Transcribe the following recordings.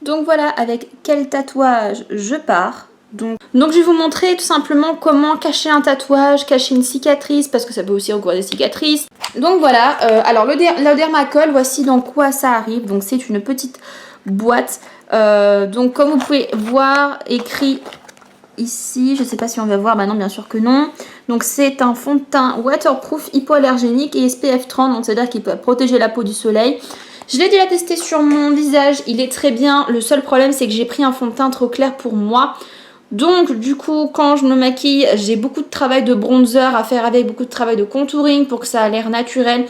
Donc voilà avec quel tatouage je pars. Donc je vais vous montrer tout simplement comment cacher un tatouage, cacher une cicatrice, parce que ça peut aussi recouvrir des cicatrices. Donc voilà, alors le Dermacoll, voici dans quoi ça arrive. Donc c'est une petite boîte. Donc comme vous pouvez voir, écrit ici, je ne sais pas si on va voir, bah non bien sûr que non. Donc c'est un fond de teint waterproof, hypoallergénique et SPF 30, donc c'est-à-dire qu'il peut protéger la peau du soleil. Je l'ai déjà testé sur mon visage, il est très bien. Le seul problème c'est que j'ai pris un fond de teint trop clair pour moi. Donc du coup quand je me maquille, j'ai beaucoup de travail de bronzer à faire avec, beaucoup de travail de contouring pour que ça ait l'air naturel.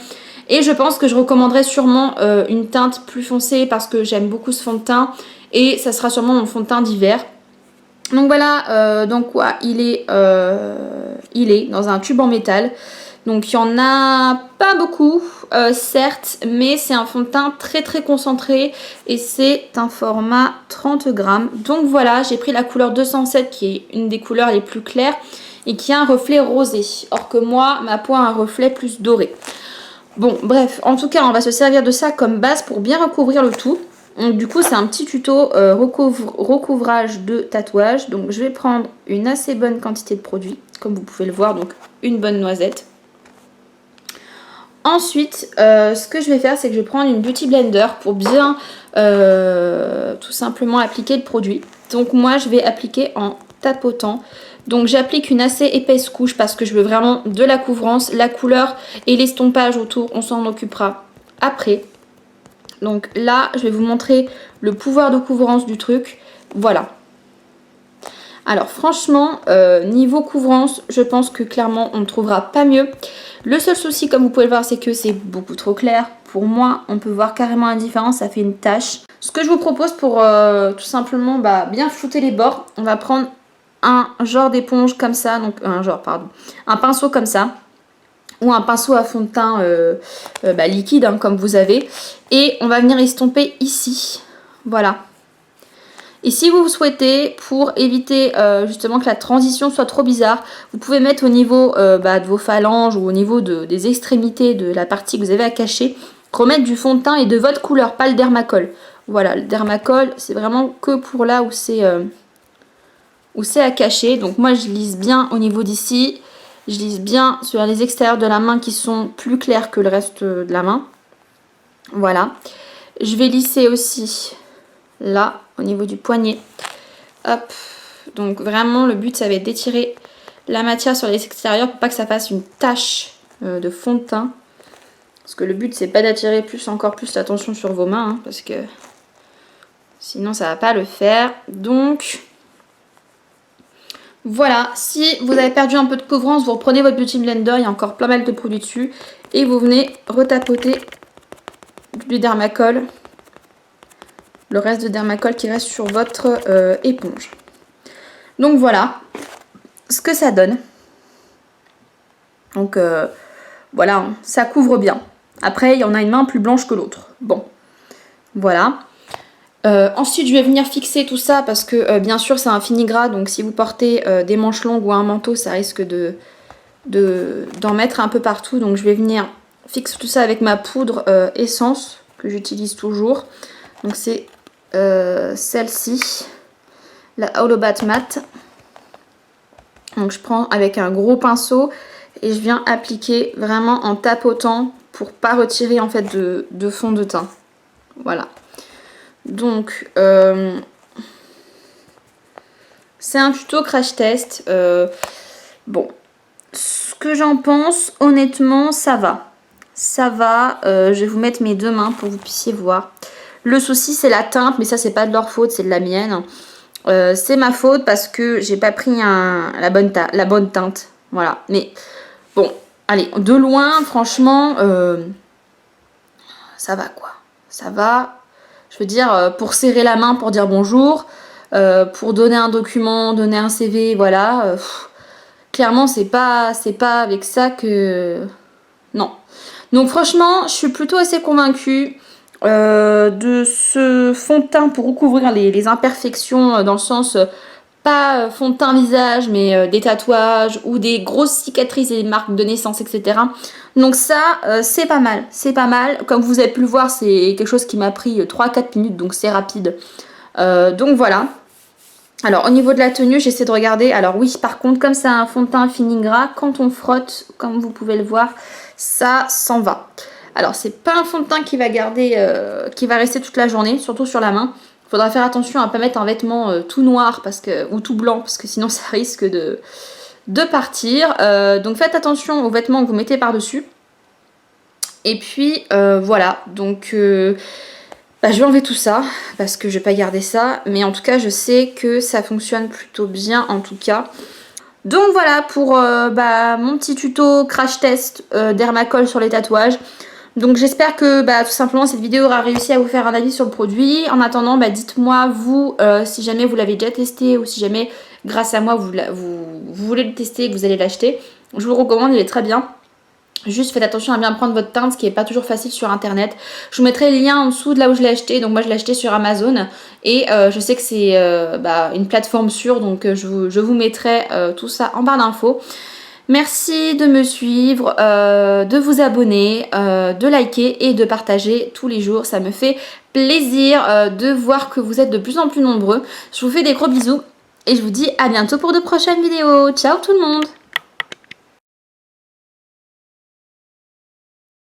Et je pense que je recommanderais sûrement une teinte plus foncée parce que j'aime beaucoup ce fond de teint. Et ça sera sûrement mon fond de teint d'hiver. Donc voilà, donc quoi, il est dans un tube en métal. Donc il n'y en a pas beaucoup, certes, mais c'est un fond de teint très très concentré et c'est un format 30 grammes. Donc voilà, j'ai pris la couleur 207 qui est une des couleurs les plus claires et qui a un reflet rosé. Or que moi, ma peau a un reflet plus doré. Bon, bref, en tout cas, on va se servir de ça comme base pour bien recouvrir le tout. Donc du coup, c'est un petit tuto recouvrage de tatouage. Donc je vais prendre une assez bonne quantité de produit, comme vous pouvez le voir, donc une bonne noisette. Ensuite, ce que je vais faire, c'est que je vais prendre une Beauty Blender pour bien tout simplement appliquer le produit. Donc moi, je vais appliquer en tapotant. Donc j'applique une assez épaisse couche parce que je veux vraiment de la couvrance. La couleur et l'estompage autour, on s'en occupera après. Donc là, je vais vous montrer le pouvoir de couvrance du truc. Voilà. Alors franchement, niveau couvrance, je pense que clairement on ne trouvera pas mieux. Le seul souci, comme vous pouvez le voir, c'est que c'est beaucoup trop clair. Pour moi, on peut voir carrément la différence, ça fait une tache. Ce que je vous propose pour tout simplement bien flouter les bords, on va prendre un genre d'éponge comme ça, donc un pinceau comme ça. Ou un pinceau à fond de teint liquide, hein, comme vous avez. Et on va venir estomper ici. Voilà. Et si vous souhaitez, pour éviter justement que la transition soit trop bizarre, vous pouvez mettre au niveau de vos phalanges ou au niveau des extrémités de la partie que vous avez à cacher, remettre du fond de teint et de votre couleur, pas le Dermacoll. Voilà, le Dermacoll, c'est vraiment que pour là où c'est à cacher. Donc moi, je lisse bien au niveau d'ici. Je lisse bien sur les extérieurs de la main qui sont plus clairs que le reste de la main. Voilà. Je vais lisser aussi là, au niveau du poignet. Hop. Donc vraiment, le but, ça va être d'étirer la matière sur les extérieurs pour pas que ça fasse une tache de fond de teint. Parce que le but, c'est pas d'attirer encore plus l'attention sur vos mains. Hein, parce que sinon, ça va pas le faire. Donc voilà, si vous avez perdu un peu de couvrance, vous reprenez votre Beauty Blender, il y a encore plein mal de produits dessus. Et vous venez retapoter du Dermacoll, le reste de Dermacoll qui reste sur votre éponge. Donc voilà ce que ça donne. Donc voilà, ça couvre bien. Après, il y en a une main plus blanche que l'autre. Bon, voilà. Ensuite, je vais venir fixer tout ça parce que bien sûr, c'est un fini-gras. Donc si vous portez des manches longues ou un manteau, ça risque d'en mettre un peu partout. Donc je vais venir fixer tout ça avec ma poudre essence que j'utilise toujours. Donc c'est celle-ci, la Holo Bat Matte. Donc je prends avec un gros pinceau et je viens appliquer vraiment en tapotant pour pas retirer en fait de fond de teint. Voilà. Donc c'est un tuto crash test. Bon, ce que j'en pense, honnêtement, ça va. Ça va. Je vais vous mettre mes deux mains pour que vous puissiez voir. Le souci, c'est la teinte, mais ça, c'est pas de leur faute, c'est de la mienne. C'est ma faute parce que j'ai pas pris la bonne teinte. Voilà. Mais bon, allez, de loin, franchement, ça va quoi. Ça va. Je veux dire, pour serrer la main, pour dire bonjour, pour donner un document, donner un CV, voilà. Clairement, c'est pas avec ça que... Non. Donc franchement, je suis plutôt assez convaincue de ce fond de teint pour recouvrir les imperfections dans le sens... pas fond de teint visage, mais des tatouages ou des grosses cicatrices et des marques de naissance, etc. Donc ça, c'est pas mal. C'est pas mal. Comme vous avez pu le voir, c'est quelque chose qui m'a pris 3-4 minutes, donc c'est rapide. Donc voilà. Alors au niveau de la tenue, j'essaie de regarder. Alors oui, par contre, comme c'est un fond de teint fini gras, quand on frotte, comme vous pouvez le voir, ça s'en va. Alors c'est pas un fond de teint qui va garder, qui va rester toute la journée, surtout sur la main. Il faudra faire attention à ne pas mettre un vêtement tout noir ou tout blanc, parce que sinon ça risque de partir. Donc faites attention aux vêtements que vous mettez par-dessus. Et puis voilà, donc... Bah, je vais enlever tout ça parce que je vais pas garder ça, mais en tout cas je sais que ça fonctionne plutôt bien en tout cas. Donc voilà pour mon petit tuto crash test Dermacol sur les tatouages. Donc j'espère que tout simplement cette vidéo aura réussi à vous faire un avis sur le produit. En attendant, dites-moi vous si jamais vous l'avez déjà testé ou si jamais grâce à moi vous voulez le tester et que vous allez l'acheter. Je vous le recommande, il est très bien. Juste faites attention à bien prendre votre teinte, ce qui n'est pas toujours facile sur internet. Je vous mettrai le lien en dessous de là où je l'ai acheté. Donc moi je l'ai acheté sur Amazon. Et je sais que c'est une plateforme sûre. Donc je vous mettrai tout ça en barre d'infos. Merci de me suivre, de vous abonner, de liker et de partager tous les jours. Ça me fait plaisir de voir que vous êtes de plus en plus nombreux. Je vous fais des gros bisous. Et je vous dis à bientôt pour de prochaines vidéos. Ciao tout le monde!